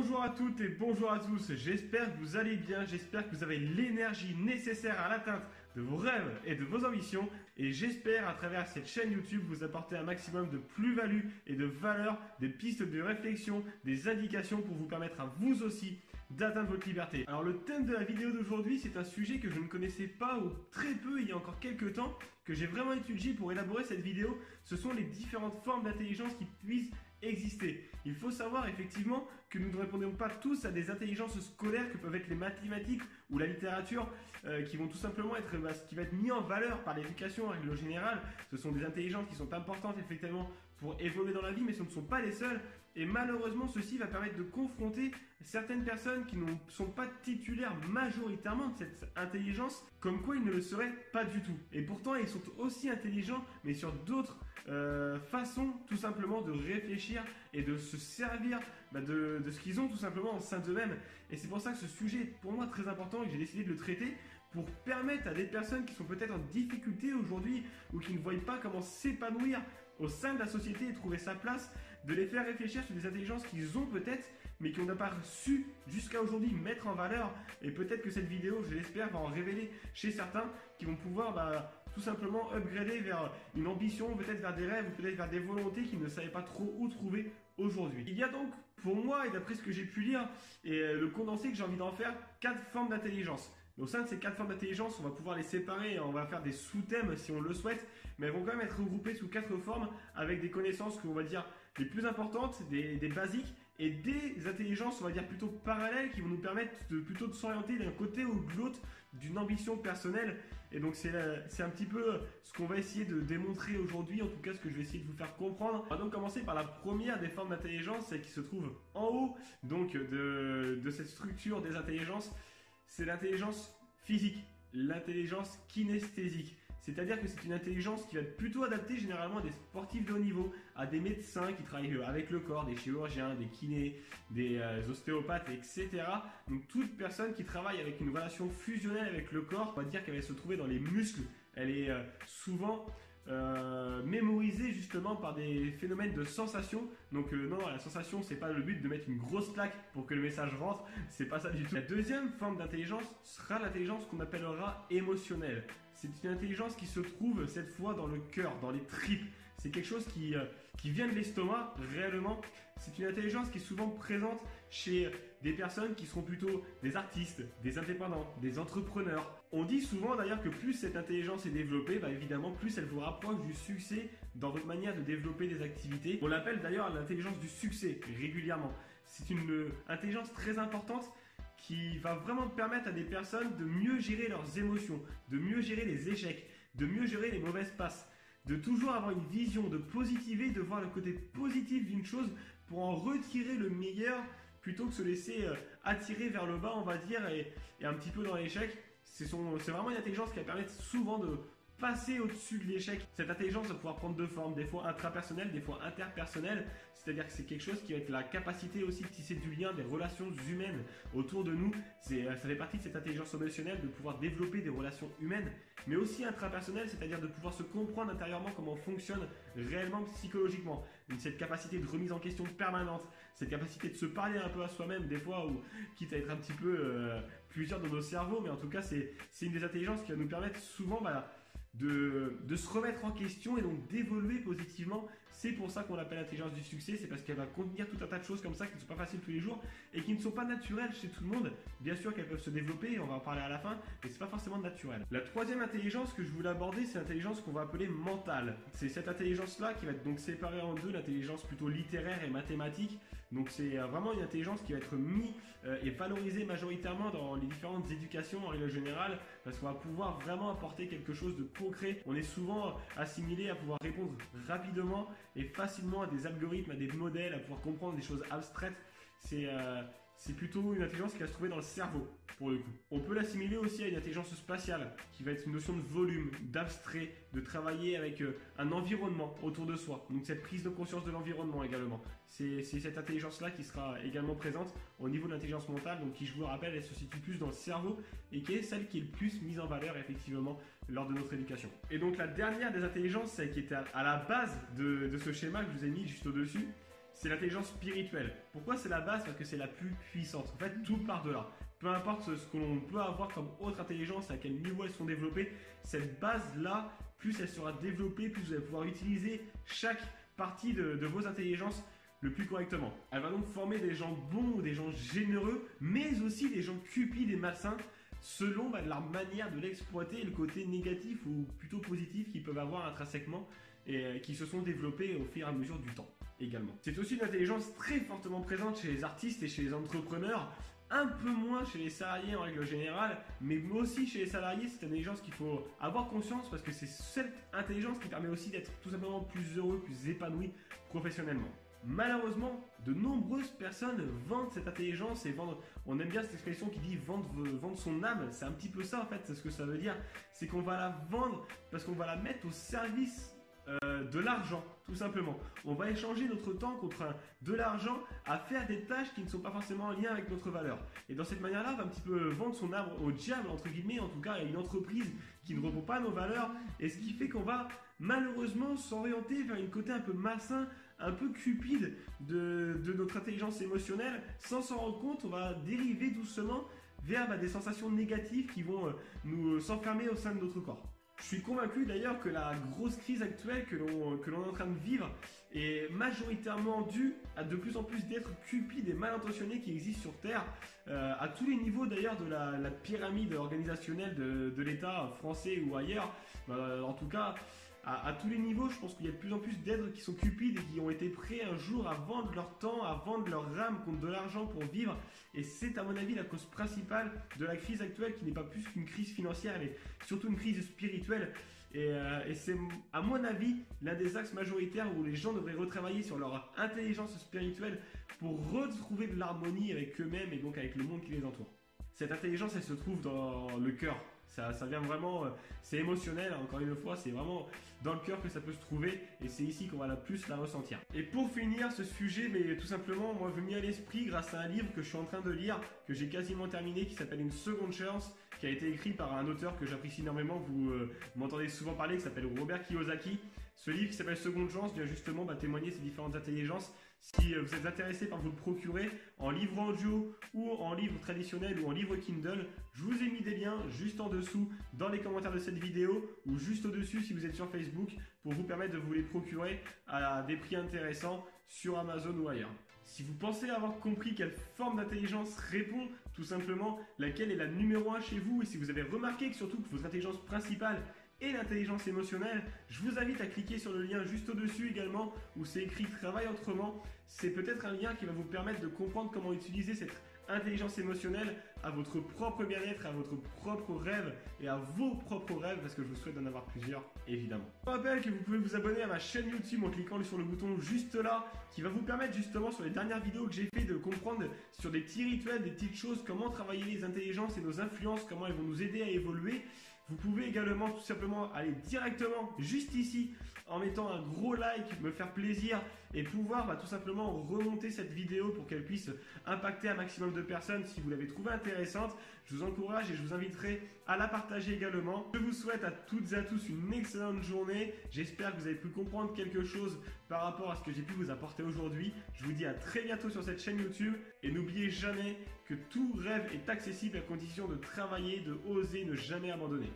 Bonjour à toutes et bonjour à tous, j'espère que vous allez bien, j'espère que vous avez l'énergie nécessaire à l'atteinte de vos rêves et de vos ambitions et j'espère à travers cette chaîne YouTube vous apporter un maximum de plus-value et de valeur, des pistes de réflexion, des indications pour vous permettre à vous aussi d'atteindre votre liberté. Alors le thème de la vidéo d'aujourd'hui, c'est un sujet que je ne connaissais pas ou très peu il y a encore quelques temps, que j'ai vraiment étudié pour élaborer cette vidéo. Ce sont les différentes formes d'intelligence qui puissent exister. Il faut savoir effectivement que nous ne répondons pas tous à des intelligences scolaires que peuvent être les mathématiques ou la littérature qui vont tout simplement être ce qui va être mis en valeur par l'éducation en règle générale. Ce sont des intelligences qui sont importantes effectivement pour évoluer dans la vie, mais ce ne sont pas les seules. Et malheureusement, ceci va permettre de confronter certaines personnes qui ne sont pas titulaires majoritairement de cette intelligence, comme quoi ils ne le seraient pas du tout. Et pourtant, ils sont aussi intelligents, mais sur d'autres façons tout simplement de réfléchir et de se servir de ce qu'ils ont tout simplement en sein d'eux-mêmes. Et c'est pour ça que ce sujet est pour moi très important et que j'ai décidé de le traiter pour permettre à des personnes qui sont peut-être en difficulté aujourd'hui ou qui ne voient pas comment s'épanouir au sein de la société et trouver sa place, de les faire réfléchir sur des intelligences qu'ils ont peut-être, mais qu'on n'a pas su jusqu'à aujourd'hui mettre en valeur. Et peut-être que cette vidéo, je l'espère, va en révéler chez certains qui vont pouvoir tout simplement upgrader vers une ambition, peut-être vers des rêves, ou peut-être vers des volontés qu'ils ne savaient pas trop où trouver aujourd'hui. Il y a donc, pour moi, et d'après ce que j'ai pu lire, et le condensé que j'ai envie d'en faire, 4 formes d'intelligence. Au sein de ces 4 formes d'intelligence, on va pouvoir les séparer et on va faire des sous-thèmes si on le souhaite, mais elles vont quand même être regroupées sous 4 formes avec des connaissances qu'on va dire les plus importantes, des basiques et des intelligences, on va dire plutôt parallèles qui vont nous permettre plutôt de s'orienter d'un côté ou de l'autre d'une ambition personnelle. Et donc c'est un petit peu ce qu'on va essayer de démontrer aujourd'hui, en tout cas ce que je vais essayer de vous faire comprendre. On va donc commencer par la première des formes d'intelligence, celle qui se trouve en haut donc de cette structure des intelligences. C'est l'intelligence physique, l'intelligence kinesthésique. C'est-à-dire que c'est une intelligence qui va être plutôt adaptée généralement à des sportifs de haut niveau, à des médecins qui travaillent avec le corps, des chirurgiens, des kinés, des ostéopathes, etc. Donc toute personne qui travaille avec une relation fusionnelle avec le corps, on va dire qu'elle va se trouver dans les muscles. Elle est souvent mémorisée justement par des phénomènes de sensation. Donc non, la sensation, c'est pas le but de mettre une grosse claque pour que le message rentre, c'est pas ça du tout. La deuxième forme d'intelligence sera l'intelligence qu'on appellera émotionnelle. C'est une intelligence qui se trouve cette fois dans le cœur, dans les tripes. C'est quelque chose qui vient de l'estomac réellement. C'est une intelligence qui est souvent présente chez des personnes qui seront plutôt des artistes, des indépendants, des entrepreneurs. On dit souvent d'ailleurs que plus cette intelligence est développée, évidemment plus elle vous rapproche du succès dans votre manière de développer des activités. On l'appelle d'ailleurs l'intelligence du succès régulièrement. C'est une intelligence très importante qui va vraiment permettre à des personnes de mieux gérer leurs émotions, de mieux gérer les échecs, de mieux gérer les mauvaises passes, de toujours avoir une vision, de positiver, de voir le côté positif d'une chose pour en retirer le meilleur plutôt que se laisser attirer vers le bas, on va dire, et un petit peu dans l'échec. C'est vraiment une intelligence qui va permettre souvent de passer au-dessus de l'échec. Cette intelligence va pouvoir prendre deux formes, des fois intrapersonnelles, des fois interpersonnelles. C'est-à-dire que c'est quelque chose qui va être la capacité aussi de tisser du lien, des relations humaines autour de nous. Ça fait partie de cette intelligence émotionnelle de pouvoir développer des relations humaines, mais aussi intrapersonnelles, c'est-à-dire de pouvoir se comprendre intérieurement comment on fonctionne réellement psychologiquement. Donc cette capacité de remise en question permanente, cette capacité de se parler un peu à soi-même des fois, ou quitte à être un petit peu plusieurs dans nos cerveaux, mais en tout cas c'est une des intelligences qui va nous permettre souvent de se remettre en question et donc d'évoluer positivement. C'est pour ça qu'on l'appelle l'intelligence du succès, c'est parce qu'elle va contenir tout un tas de choses comme ça qui ne sont pas faciles tous les jours et qui ne sont pas naturelles chez tout le monde. Bien sûr qu'elles peuvent se développer, on va en parler à la fin, mais c'est pas forcément naturel. La troisième intelligence que je voulais aborder, c'est l'intelligence qu'on va appeler mentale. C'est cette intelligence-là qui va être donc séparée en deux, l'intelligence plutôt littéraire et mathématique. Donc c'est vraiment une intelligence qui va être mise et valorisée majoritairement dans les différentes éducations en règle générale, parce qu'on va pouvoir vraiment apporter quelque chose de concret. On est souvent assimilé à pouvoir répondre rapidement et facilement à des algorithmes, à des modèles, à pouvoir comprendre des choses abstraites. C'est plutôt une intelligence qui va se trouver dans le cerveau, pour le coup. On peut l'assimiler aussi à une intelligence spatiale, qui va être une notion de volume, d'abstrait, de travailler avec un environnement autour de soi. Donc cette prise de conscience de l'environnement également. C'est cette intelligence-là qui sera également présente au niveau de l'intelligence mentale, donc qui, je vous le rappelle, elle se situe plus dans le cerveau et qui est celle qui est le plus mise en valeur effectivement lors de notre éducation. Et donc la dernière des intelligences, celle qui était à la base de ce schéma que je vous ai mis juste au-dessus, c'est l'intelligence spirituelle. Pourquoi c'est la base? Parce que c'est la plus puissante. En fait, tout part de là. Peu importe ce que l'on peut avoir comme autre intelligence, à quel niveau elles sont développées, cette base-là, plus elle sera développée, plus vous allez pouvoir utiliser chaque partie de vos intelligences le plus correctement. Elle va donc former des gens bons ou des gens généreux, mais aussi des gens cupides et malsains, selon leur manière de l'exploiter et le côté négatif ou plutôt positif qu'ils peuvent avoir intrinsèquement et qui se sont développés au fur et à mesure du temps également. C'est aussi une intelligence très fortement présente chez les artistes et chez les entrepreneurs, un peu moins chez les salariés en règle générale, mais aussi chez les salariés, c'est une intelligence qu'il faut avoir conscience parce que c'est cette intelligence qui permet aussi d'être tout simplement plus heureux, plus épanoui professionnellement. Malheureusement, de nombreuses personnes vendent cette intelligence et vendent, on aime bien cette expression qui dit vendre son âme, c'est un petit peu ça en fait, c'est ce que ça veut dire, c'est qu'on va la vendre parce qu'on va la mettre au service de l'argent, tout simplement. On va échanger notre temps contre de l'argent à faire des tâches qui ne sont pas forcément en lien avec notre valeur. Et dans cette manière-là, on va un petit peu vendre son âme au diable, entre guillemets, en tout cas à une entreprise qui ne répond pas à nos valeurs, et ce qui fait qu'on va malheureusement s'orienter vers une côté un peu malsain, un peu cupide de notre intelligence émotionnelle. Sans s'en rendre compte, on va dériver doucement vers des sensations négatives qui vont nous s'enfermer au sein de notre corps. Je suis convaincu d'ailleurs que la grosse crise actuelle que l'on est en train de vivre est majoritairement due à de plus en plus d'êtres cupides et mal intentionnés qui existent sur Terre, à tous les niveaux d'ailleurs de la pyramide organisationnelle de l'État français ou ailleurs. En tout cas, à tous les niveaux, je pense qu'il y a de plus en plus d'êtres qui sont cupides et qui ont été prêts un jour à vendre leur temps, à vendre leur âme contre de l'argent pour vivre. Et c'est à mon avis la cause principale de la crise actuelle qui n'est pas plus qu'une crise financière, mais surtout une crise spirituelle. Et c'est à mon avis l'un des axes majoritaires où les gens devraient retravailler sur leur intelligence spirituelle pour retrouver de l'harmonie avec eux-mêmes et donc avec le monde qui les entoure. Cette intelligence, elle se trouve dans le cœur. Ça vient vraiment, c'est émotionnel, encore une fois, c'est vraiment dans le cœur que ça peut se trouver et c'est ici qu'on va la plus la ressentir. Et pour finir ce sujet, mais tout simplement, moi, venu à l'esprit grâce à un livre que je suis en train de lire, que j'ai quasiment terminé, qui s'appelle Une seconde chance, qui a été écrit par un auteur que j'apprécie énormément, vous m'entendez souvent parler, qui s'appelle Robert Kiyosaki. Ce livre qui s'appelle Seconde chance vient justement témoigner ces différentes intelligences. Si vous êtes intéressé par vous le procurer en livre audio ou en livre traditionnel ou en livre Kindle, je vous ai mis des liens juste en dessous dans les commentaires de cette vidéo ou juste au-dessus si vous êtes sur Facebook pour vous permettre de vous les procurer à des prix intéressants sur Amazon ou ailleurs. Si vous pensez avoir compris quelle forme d'intelligence répond tout simplement, laquelle est la numéro 1 chez vous et si vous avez remarqué que surtout que votre intelligence principale et l'intelligence émotionnelle, je vous invite à cliquer sur le lien juste au-dessus également où c'est écrit Travaille autrement. C'est peut-être un lien qui va vous permettre de comprendre comment utiliser cette intelligence émotionnelle à votre propre bien-être, à votre propre rêve et à vos propres rêves parce que je vous souhaite d'en avoir plusieurs évidemment. Je vous rappelle que vous pouvez vous abonner à ma chaîne YouTube en cliquant sur le bouton juste là qui va vous permettre justement sur les dernières vidéos que j'ai fait de comprendre sur des petits rituels, des petites choses, comment travailler les intelligences et nos influences, comment elles vont nous aider à évoluer. Vous pouvez également tout simplement aller directement juste ici en mettant un gros like, me faire plaisir et pouvoir tout simplement remonter cette vidéo pour qu'elle puisse impacter un maximum de personnes si vous l'avez trouvée intéressante. Je vous encourage et je vous inviterai à la partager également. Je vous souhaite à toutes et à tous une excellente journée. J'espère que vous avez pu comprendre quelque chose par rapport à ce que j'ai pu vous apporter aujourd'hui. Je vous dis à très bientôt sur cette chaîne YouTube et n'oubliez jamais que tout rêve est accessible à condition de travailler, de oser, ne jamais abandonner.